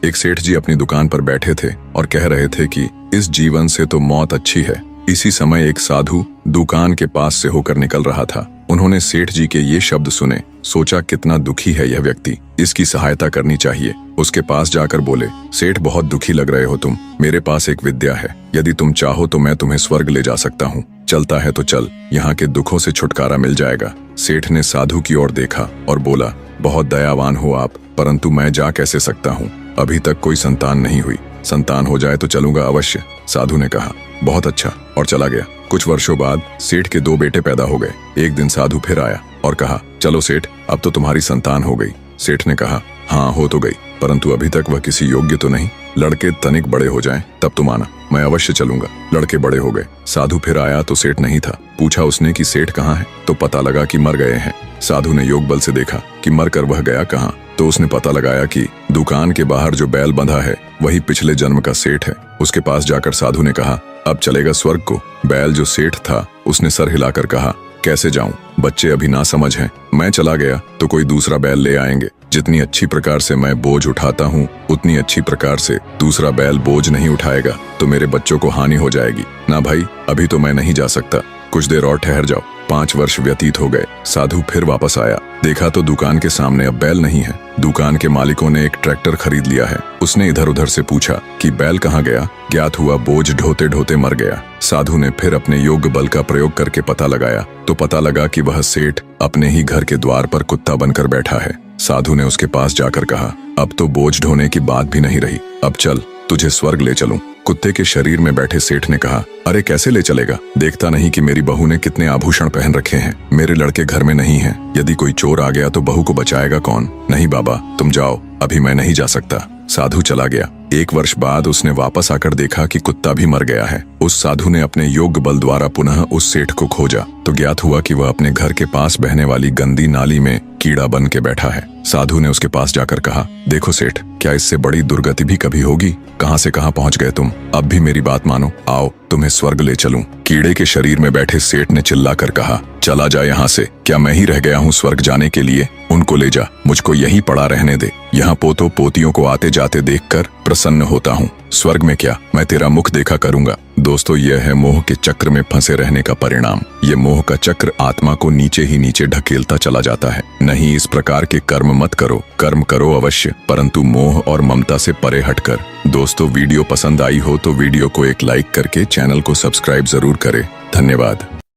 एक सेठ जी अपनी दुकान पर बैठे थे और कह रहे थे कि इस जीवन से तो मौत अच्छी है। इसी समय एक साधु दुकान के पास से होकर निकल रहा था। उन्होंने सेठ जी के ये शब्द सुने, सोचा कितना दुखी है यह व्यक्ति, इसकी सहायता करनी चाहिए। उसके पास जाकर बोले, सेठ बहुत दुखी लग रहे हो तुम, मेरे पास एक विद्या है, यदि तुम चाहो तो मैं तुम्हें स्वर्ग ले जा सकता हूँ। चलता है तो चल, यहाँ के दुखों से छुटकारा मिल जाएगा। सेठ ने साधु की ओर देखा और बोला, बहुत दयावान हो आप, परंतु मैं जा कैसे सकता हूँ, अभी तक कोई संतान नहीं हुई, संतान हो जाए तो चलूंगा अवश्य। साधु ने कहा, बहुत अच्छा, और चला गया। कुछ वर्षों बाद सेठ के 2 बेटे पैदा हो गए। एक दिन साधु फिर आया और कहा, चलो सेठ, अब तो तुम्हारी संतान हो गई। सेठ ने कहा, हाँ हो तो गई, परंतु अभी तक वह किसी योग्य तो नहीं। लड़के तनिक बड़े हो जाएं तब तुम आना, मैं अवश्य चलूंगा। लड़के बड़े हो गए। साधु फिर आया तो सेठ नहीं था। पूछा उसने कि सेठ कहाँ है, तो पता लगा कि मर गए हैं। साधु ने योग बल से देखा कि मरकर वह गया कहाँ, तो उसने पता लगाया कि दुकान के बाहर जो बैल बंधा है वही पिछले जन्म का सेठ है। उसके पास जाकर साधु ने कहा, अब चलेगा स्वर्ग को। बैल जो सेठ था उसने सर हिलाकर कहा, कैसे जाऊं, बच्चे अभी ना समझ हैं, मैं चला गया तो कोई दूसरा बैल ले आएंगे। जितनी अच्छी प्रकार से मैं बोझ उठाता हूँ उतनी अच्छी प्रकार से दूसरा बैल बोझ नहीं उठाएगा तो मेरे बच्चों को हानि हो जाएगी। ना भाई, अभी तो मैं नहीं जा सकता, कुछ देर और ठहर जाओ। 5 वर्ष व्यतीत हो गए। साधु फिर वापस आया, देखा तो दुकान के सामने अब बैल नहीं है। दुकान के मालिकों ने एक ट्रैक्टर खरीद लिया है। उसने इधर उधर से पूछा कि बैल कहाँ गया। ज्ञात हुआ बोझ ढोते ढोते मर गया। साधु ने फिर अपने योग बल का प्रयोग करके पता लगाया तो पता लगा कि वह सेठ अपने ही घर के द्वार पर कुत्ता बनकर बैठा है। साधु ने उसके पास जाकर कहा, अब तो बोझ ढोने की बात भी नहीं रही, अब चल तुझे स्वर्ग ले चलूं। कुत्ते के शरीर में बैठे सेठ ने कहा, अरे कैसे ले चलेगा, देखता नहीं कि मेरी बहू ने कितने आभूषण पहन रखे हैं, मेरे लड़के घर में नहीं हैं, यदि कोई चोर आ गया तो बहू को बचाएगा कौन। नहीं बाबा, तुम जाओ, अभी मैं नहीं जा सकता। साधु चला गया। 1 वर्ष बाद उसने वापस आकर देखा कि कुत्ता भी मर गया है। उस साधु ने अपने योग बल द्वारा पुनः उस सेठ को खोजा तो ज्ञात हुआ कि वह अपने घर के पास बहने वाली गंदी नाली में कीड़ा बन के बैठा है। साधु ने उसके पास जाकर कहा, देखो सेठ, क्या इससे बड़ी दुर्गति भी कभी होगी, कहां से कहां पहुंच गए तुम, अब भी मेरी बात मानो, आओ तुम्हें स्वर्ग ले चलूं। कीड़े के शरीर में बैठे सेठ ने चिल्लाकर कहा, चला जा यहाँ से, क्या मैं ही रह गया हूँ स्वर्ग जाने के लिए, उनको ले जा, मुझको यहीं पड़ा रहने दे, यहाँ पोतों पोतियों को आते जाते देखकर प्रसन्न होता हूँ, स्वर्ग में क्या, मैं तेरा मुख देखा करूंगा। दोस्तों, यह है मोह के चक्र में फंसे रहने का परिणाम। ये मोह का चक्र आत्मा को नीचे ही नीचे ढकेलता चला जाता है। नहीं, इस प्रकार के कर्म मत करो, कर्म करो अवश्य, परंतु मोह और ममता से परे हटकर। दोस्तों, वीडियो पसंद आई हो तो वीडियो को एक लाइक करके चैनल को सब्सक्राइब जरूर करें। धन्यवाद।